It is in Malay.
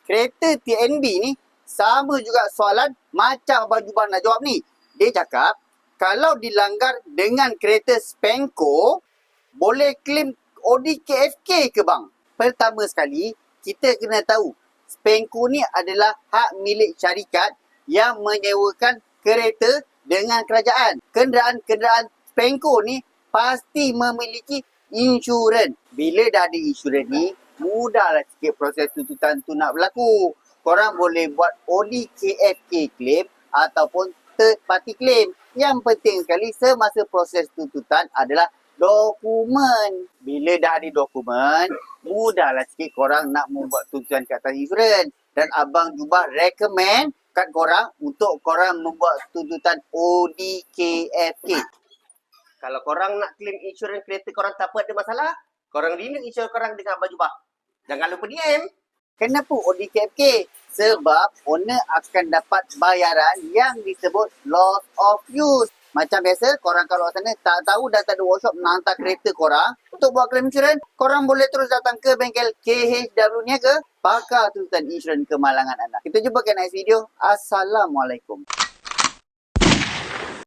kereta TNB ni sama juga soalan macam Abang Jubah nak jawab ni. Dia cakap, kalau dilanggar dengan kereta Spenco, boleh claim Audi KFK ke bang? Pertama sekali, kita kena tahu, Spenco ni adalah hak milik syarikat yang menyewakan kereta dengan kerajaan. Kenderaan-kenderaan Spenco ni pasti memiliki insurans. Bila dah ada insurans ni, mudahlah sikit proses tuntutan tu nak berlaku. Korang boleh buat Audi KFK claim ataupun third party claim. Yang penting sekali semasa proses tuntutan adalah dokumen. Bila dah ada dokumen, mudahlah sikit korang nak membuat tuntutan ke atas insurans. Dan Abang Jubah recommend kat korang untuk korang membuat tuntutan Audi KFK. Kalau korang nak claim insurans kereta korang tak ada masalah, korang renew insurans korang dengan Abang Jubah. Jangan lupa DM. Kenapa Audi KFK? Sebab owner akan dapat bayaran yang disebut loss of use. Macam biasa, korang kalau sana tak tahu dah tak ada workshop nak hantar kereta korang untuk buat claim insurans, korang boleh terus datang ke bengkel KHW Niaga, pakar tuntutan insurans kemalangan anda. Kita jumpa ke next video. Assalamualaikum.